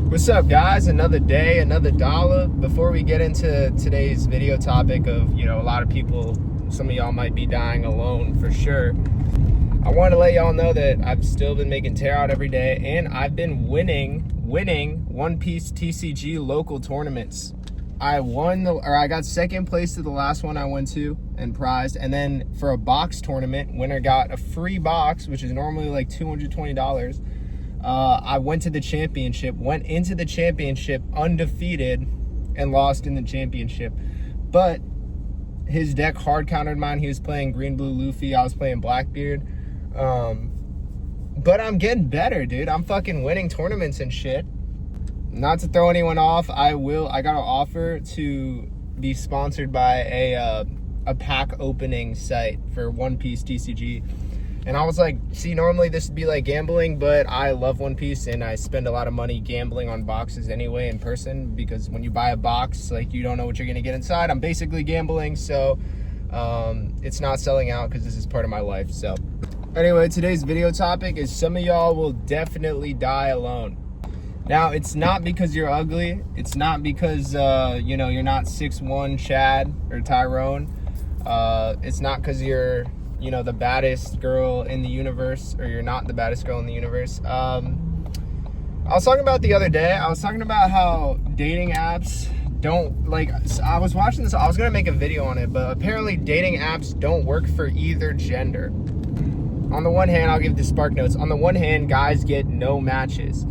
What's up, guys? Another day, another dollar. Before we get into today's video topic of, a lot of people, some of y'all might be dying alone for sure. I want to let y'all know that I've still been making tear out every day, and I've been winning Piece TCG local tournaments. I got second place to the last one I went to and prized, and then for a box tournament, winner got a free box, which is normally like $220. I went into the championship undefeated and lost in the championship. But his deck hard countered mine. He was playing green, blue, Luffy. I was playing Blackbeard. But I'm getting better, dude. I'm fucking winning tournaments and shit. Not to throw anyone off, I got an offer to be sponsored by a pack opening site for Piece TCG. And I was like, see, normally this would be like gambling, but I love One Piece and I spend a lot of money gambling on boxes anyway in person, because when you buy a box, like, you don't know what you're gonna get inside. I'm basically gambling, so it's not selling out because this is part of my life. So anyway, today's video topic is some of y'all will definitely die alone. Now, it's not because you're ugly. It's not because, you're not 6'1" Chad or Tyrone. It's not because you're, the baddest girl in the universe, or you're not the baddest girl in the universe. I was talking about the other day, I was talking about how dating apps don't, I was watching this, I was going to make a video on it, but apparently dating apps don't work for either gender. On the one hand, I'll give the spark notes. On the one hand, guys get no matches.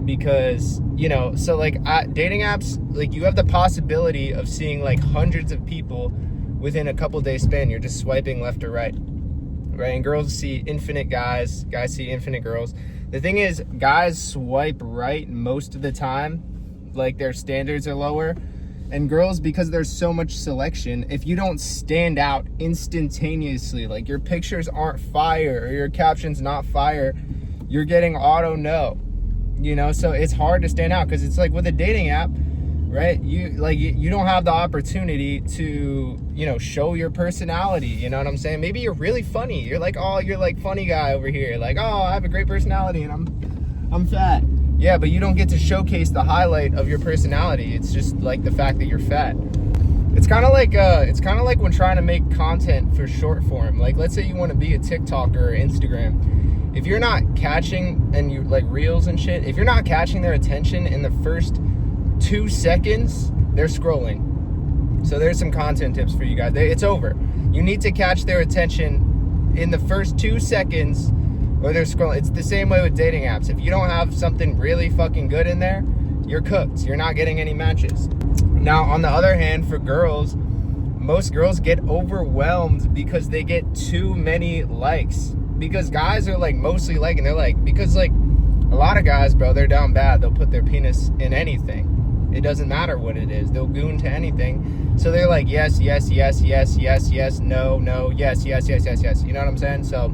Because, dating apps, you have the possibility of seeing hundreds of people within a couple days span. You're just swiping left or right? And girls see infinite guys see infinite girls. The thing is, guys swipe right most of the time, their standards are lower, and girls, because there's so much selection, if you don't stand out instantaneously, your pictures aren't fire or your caption's not fire, you're getting auto no. So it's hard to stand out, because it's with a dating app, right? You don't have the opportunity to, show your personality. You know what I'm saying? Maybe you're really funny. You're funny guy over here. I have a great personality and I'm fat. Yeah, but you don't get to showcase the highlight of your personality. It's just the fact that you're fat. It's kind of like when trying to make content for short form. Let's say you want to be a TikToker or Instagram. If you're not catching, and you reels and shit, if you're not catching their attention in the first 2 seconds, they're scrolling. So there's some content tips for you guys. It's over. You need to catch their attention in the first 2 seconds, or they're scrolling. It's the same way with dating apps. If you don't have something really fucking good in there, you're cooked. You're not getting any matches. Now, on the other hand, for girls, most girls get overwhelmed because they get too many likes. Because guys are mostly liking, because a lot of guys, bro, they're down bad. They'll put their penis in anything. It doesn't matter what it is. They'll goon to anything. So they're yes, yes, yes, yes, yes, yes, no, no, yes, yes, yes, yes, yes. You know what I'm saying? So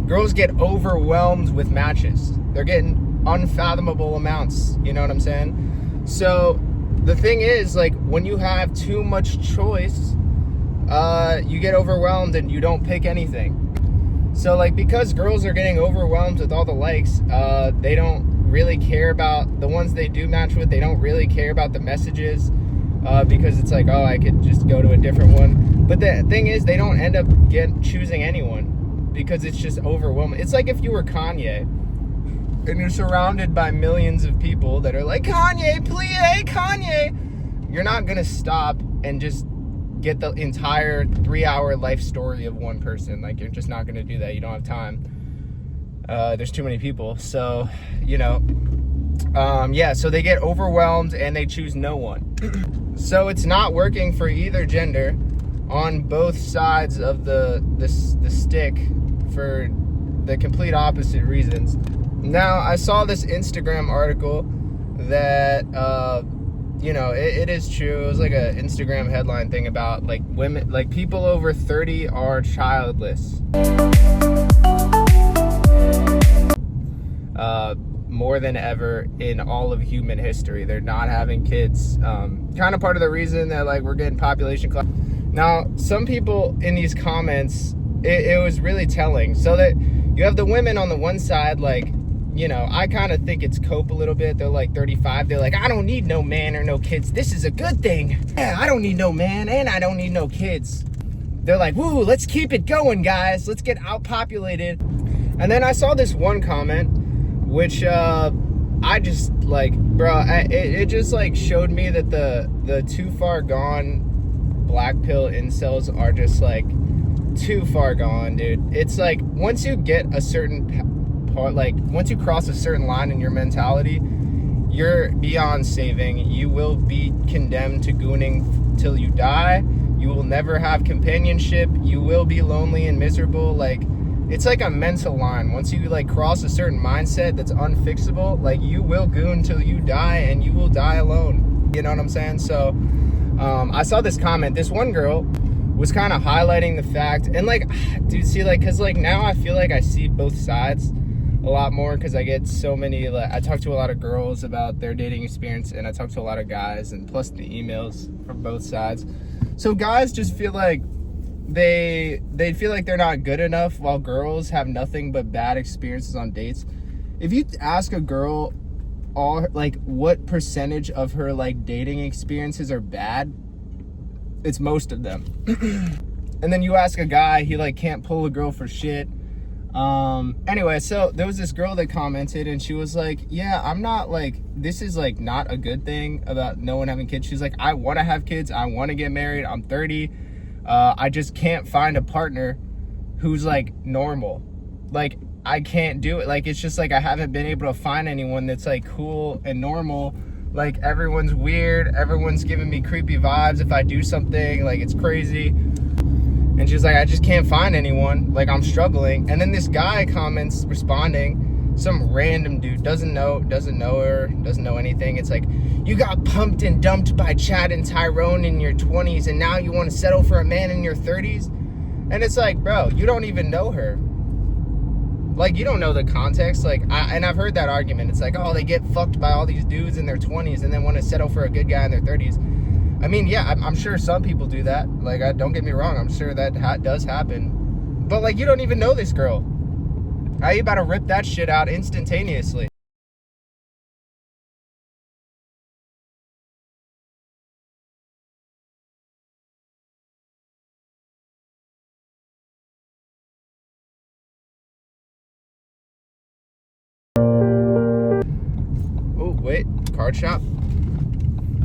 girls get overwhelmed with matches. They're getting unfathomable amounts. You know what I'm saying? So the thing is, when you have too much choice, you get overwhelmed and you don't pick anything. So because girls are getting overwhelmed with all the likes, they don't really care about the ones they do match with. They don't really care about the messages, because it's I could just go to a different one. But the thing is, they don't end up choosing anyone, because it's just overwhelming. It's if you were Kanye and you're surrounded by millions of people that are Kanye, please, hey, Kanye. You're not gonna stop and just get the entire 3-hour life story of one person. You're just not gonna do that. You don't have time. There's too many people. So, so they get overwhelmed and they choose no one. So it's not working for either gender on both sides of the stick, for the complete opposite reasons. Now, I saw this Instagram article that, it is true. It was an Instagram headline thing about women, people over 30 are childless. More than ever in all of human history. They're not having kids. Kind of part of the reason that we're getting population. Now, some people in these comments, it was really telling. So that you have the women on the one side, you know, I kind of think it's cope a little bit. They're like 35. They're like, I don't need no man or no kids. This is a good thing. Yeah, I don't need no man and I don't need no kids. They're like, woo, let's keep it going, guys. Let's get outpopulated. And then I saw this one comment, which I just like, bro, it just like showed me that the too far gone black pill incels are just like too far gone, dude. It's like once you get a certain part, like once you cross a certain line in your mentality, you're beyond saving. You will be condemned to gooning till you die. You will never have companionship. You will be lonely and miserable. Like, it's like a mental line. Once you like cross a certain mindset that's unfixable, like you will goon till you die, and you will die alone. You know what I'm saying? So I saw this comment. This one girl was kind of highlighting the fact, and like, dude, see, like, because like now I feel like I see both sides a lot more, because I get so many, like, I talk to a lot of girls about their dating experience, and I talk to a lot of guys, and plus the emails from both sides. So guys just feel like they feel like they're not good enough, while girls have nothing but bad experiences on dates. If you ask a girl all like what percentage of her like dating experiences are bad, it's most of them. And then you ask a guy, he like can't pull a girl for shit. Anyway, so there was this girl that commented, and she was like, yeah, I'm not like, this is like not a good thing about no one having kids. She's like, I want to have kids. I want to get married. I'm 30. I just can't find a partner who's like normal. Like, I can't do it. Like, it's just like I haven't been able to find anyone that's like cool and normal. Like, everyone's weird. Everyone's giving me creepy vibes if I do something. Like, it's crazy. And she's like, I just can't find anyone. Like, I'm struggling. And then this guy comments responding, some random dude, doesn't know her, doesn't know anything. It's like, you got pumped and dumped by Chad and Tyrone in your 20s, and now you want to settle for a man in your 30s? And it's like, bro, you don't even know her. Like, you don't know the context. Like, and I've heard that argument. It's like, oh, they get fucked by all these dudes in their 20s and then want to settle for a good guy in their 30s. I mean, yeah, I'm sure some people do that. Like, don't get me wrong. I'm sure that does happen. But, like, you don't even know this girl. How you about to rip that shit out instantaneously? Oh, wait. Card shop?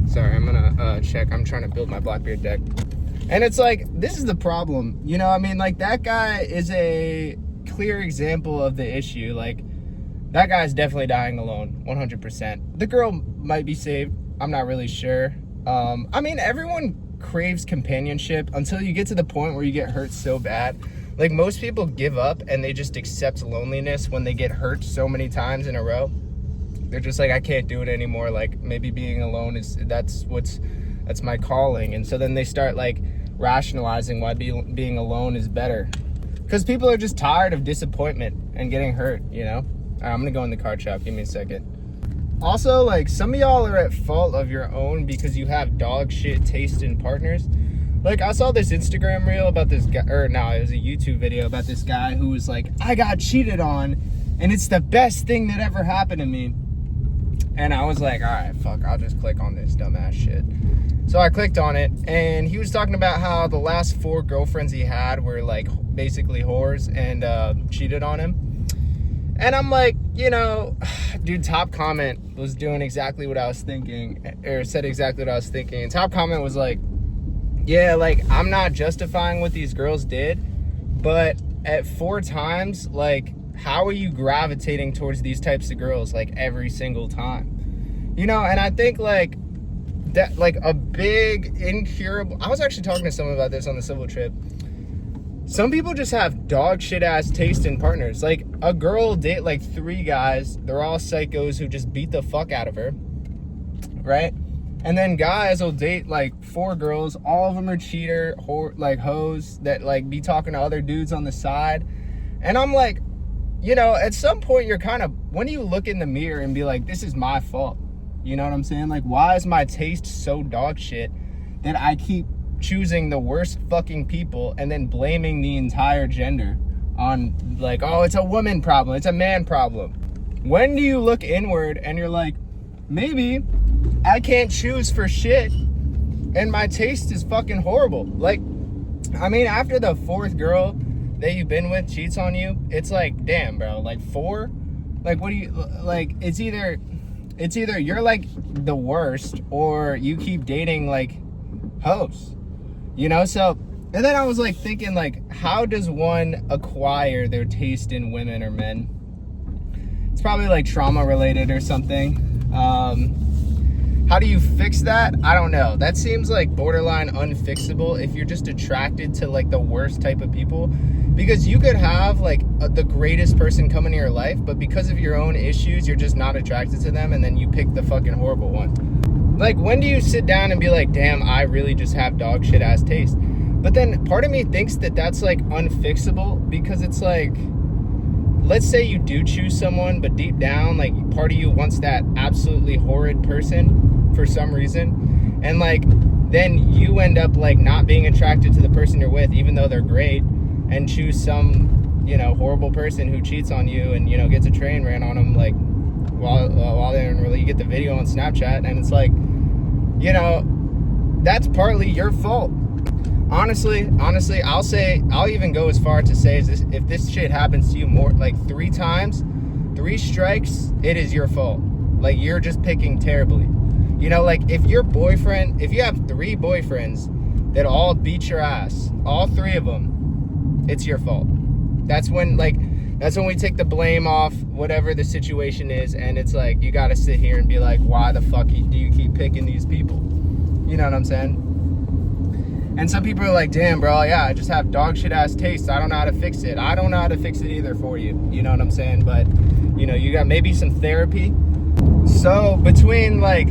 Sorry, I'm gonna check. I'm trying to build my Blackbeard deck. And it's like, this is the problem. You know, I mean, like, that guy is a clear example of the issue. Like, that guy's definitely dying alone, 100%. The girl might be saved. I'm not really sure. I mean, everyone craves companionship until you get to the point where you get hurt so bad. Like, most people give up and they just accept loneliness when they get hurt so many times in a row. They're just like, I can't do it anymore. Like, maybe being alone that's my calling. And so then they start like rationalizing why being alone is better, because people are just tired of disappointment and getting hurt, you know? All right, I'm gonna go in the card shop. Give me a second. Also, like, some of y'all are at fault of your own because you have dog shit taste in partners. Like, I saw this Instagram reel about this guy, or no, it was a YouTube video about this guy who was like, I got cheated on and it's the best thing that ever happened to me. And I was like, all right, fuck, I'll just click on this dumbass shit. So I clicked on it, and he was talking about how the last 4 girlfriends he had were like basically whores and cheated on him. And I'm like, you know, dude, top comment was doing exactly what I was thinking, or said exactly what I was thinking. And top comment was like, yeah, like, I'm not justifying what these girls did, but at 4 times, like, how are you gravitating towards these types of girls like every single time? You know, and I think like that, like, a big incurable, I was actually talking to someone about this on the Civil trip. Some people just have dog shit ass taste in partners. Like, a girl will date like 3 guys, they're all psychos who just beat the fuck out of her, right? And then guys will date like 4 girls, all of them are cheater, like hoes that like be talking to other dudes on the side. And I'm like, you know, at some point you're kind of, when do you look in the mirror and be like, this is my fault? You know what I'm saying? Like, why is my taste so dog shit that I keep choosing the worst fucking people and then blaming the entire gender on like, oh, it's a woman problem, it's a man problem? When do you look inward and you're like, maybe I can't choose for shit and my taste is fucking horrible? Like, I mean, after the fourth girl that you've been with cheats on you, it's like, damn, bro, like 4? Like, what do you, like, it's either you're like the worst or you keep dating like hoes, you know? So, and then I was like thinking, like, how does one acquire their taste in women or men? It's probably like trauma related or something. How do you fix that? I don't know. That seems like borderline unfixable if you're just attracted to like the worst type of people, because you could have like the greatest person come into your life, but because of your own issues, you're just not attracted to them, and then you pick the fucking horrible one. Like, when do you sit down and be like, damn, I really just have dog shit ass taste? But then part of me thinks that that's like unfixable, because it's like, let's say you do choose someone, but deep down, like, part of you wants that absolutely horrid person for some reason. And like, then you end up like not being attracted to the person you're with, even though they're great, and choose some, you know, horrible person who cheats on you and, you know, gets a train ran on them, like, while they're in really, you get the video on Snapchat, and it's like, you know, that's partly your fault. Honestly, I'll even go as far to say, if this shit happens to you more like 3 times, 3 strikes, it is your fault. Like, you're just picking terribly. You know, like, if you have 3 boyfriends that all beat your ass, all 3 of them, it's your fault. That's when we take the blame off whatever the situation is, and it's like, you gotta sit here and be like, why the fuck do you keep picking these people? You know what I'm saying? And some people are like, damn, bro, yeah, I just have dog shit ass taste. I don't know how to fix it. I don't know how to fix it either for you. You know what I'm saying? But, you know, you got maybe some therapy. So between like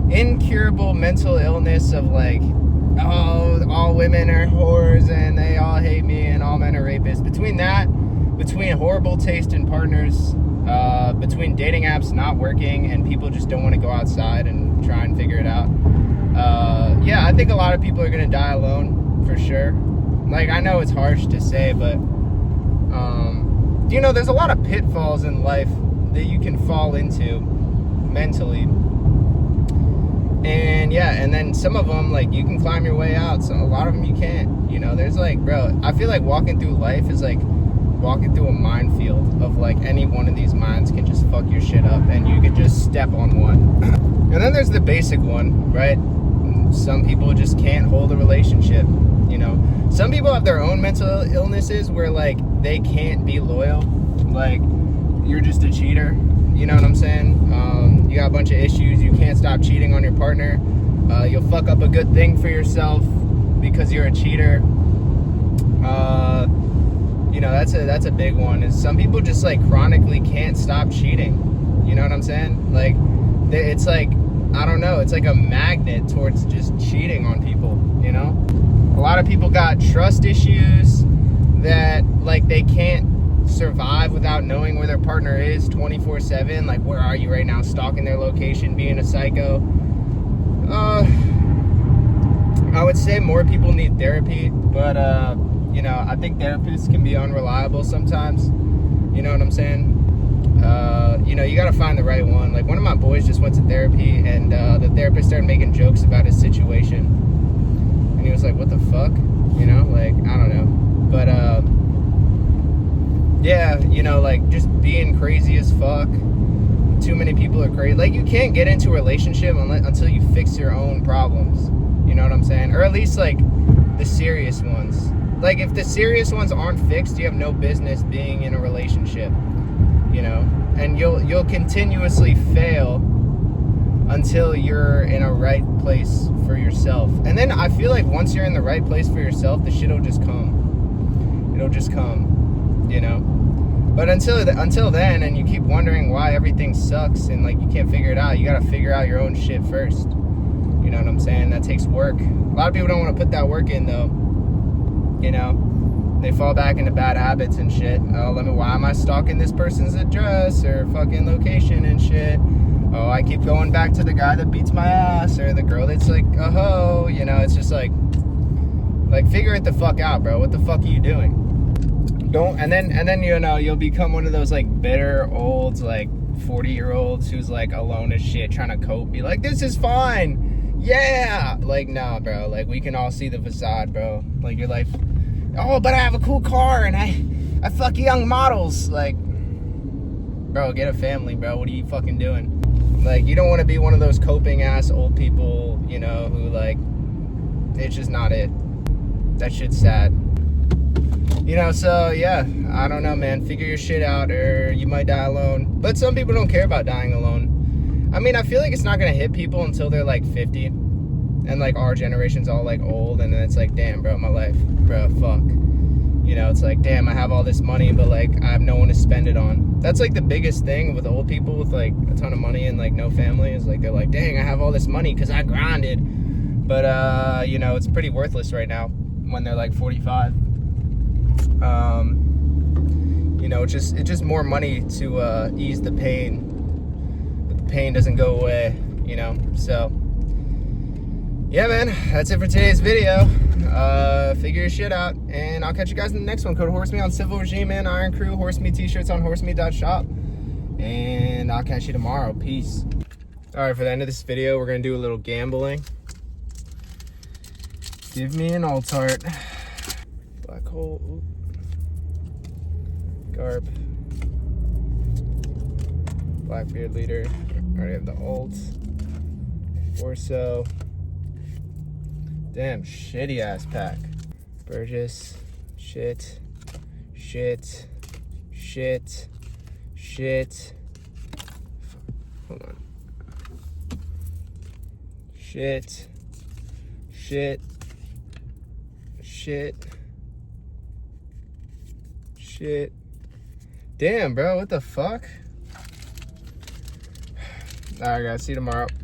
incurable mental illness of like, oh, all women are whores and they all hate me and all men are rapists, between horrible taste in partners, between dating apps not working and people just don't want to go outside and try and figure it out. Yeah, I think a lot of people are gonna die alone for sure. Like, I know it's harsh to say, but you know, there's a lot of pitfalls in life that you can fall into mentally, and yeah, and then some of them, like, you can climb your way out, so a lot of them you can't. You know, there's like, bro, I feel like walking through life is like walking through a minefield of like, any one of these mines can just fuck your shit up and you could just step on one. And then there's the basic one, right? Some people just can't hold a relationship, you know. Some people have their own mental illnesses where like they can't be loyal. Like, you're just a cheater, you know what I'm saying? You got a bunch of issues, you can't stop cheating on your partner. You'll fuck up a good thing for yourself because you're a cheater. You know, that's a big one. Is some people just like chronically can't stop cheating. You know what I'm saying? Like, it's like, I don't know, it's like a magnet towards just cheating on people, you know? A lot of people got trust issues that like they can't survive without knowing where their partner is 24/7. Like, where are you right now? Stalking their location, being a psycho. I would say more people need therapy, but you know, I think therapists can be unreliable sometimes. You know what I'm saying? You know, you gotta find the right one. Like, one of my boys just went to therapy, and the therapist started making jokes about his situation, and he was like, what the fuck? You know, like, I don't know. But yeah, you know, like, just being crazy as fuck. Too many people are crazy. Like, you can't get into a relationship until you fix your own problems. You know what I'm saying? Or at least like the serious ones. Like, if the serious ones aren't fixed, you have no business being in a relationship. You know, and you'll continuously fail until you're in a right place for yourself. And then I feel like once you're in the right place for yourself, the shit'll just come. It'll just come, you know. But until then, and you keep wondering why everything sucks and like you can't figure it out, you gotta figure out your own shit first. You know what I'm saying? That takes work. A lot of people don't want to put that work in though. You know. They fall back into bad habits and shit. Oh, why am I stalking this person's address or fucking location and shit? Oh, I keep going back to the guy that beats my ass or the girl that's like a hoe. You know, it's just like figure it the fuck out, bro. What the fuck are you doing? And then you know, you'll become one of those like bitter old like 40-year-olds who's like alone as shit trying to cope, be like, this is fine, yeah. Like, nah, bro, like we can all see the facade, bro. Like you're like, oh, but I have a cool car and I fuck young models. Like, bro, get a family, bro. What are you fucking doing? Like, you don't want to be one of those coping ass old people, you know, who like, it's just not it. That shit's sad. You know, so yeah, I don't know, man. Figure your shit out or you might die alone. But some people don't care about dying alone. I mean, I feel like it's not gonna hit people until they're like 50. And like our generation's all like old, and then it's like, damn, bro, my life, bro, fuck. You know, it's like, damn, I have all this money, but like I have no one to spend it on. That's like the biggest thing with old people with like a ton of money and like no family, is like they're like, dang, I have all this money because I grinded. But you know, it's pretty worthless right now when they're like 45. You know, it's just more money to ease the pain, but the pain doesn't go away, you know. So yeah, man, that's it for today's video. Figure your shit out, and I'll catch you guys in the next one. Code Horsemeet on Civil Regime and Iron Crew. Horsemeet t-shirts on Horsemeet.shop, and I'll catch you tomorrow. Peace. All right, for the end of this video, we're gonna do a little gambling. Give me an alt art. Black hole. Oop. Garb. Blackbeard leader. Already have the alt. Orso. Damn, shitty ass pack. Burgess. Shit. Shit. Shit. Shit. Hold on. Shit. Shit. Shit. Shit. Damn, bro, what the fuck? Alright, guys, see you tomorrow.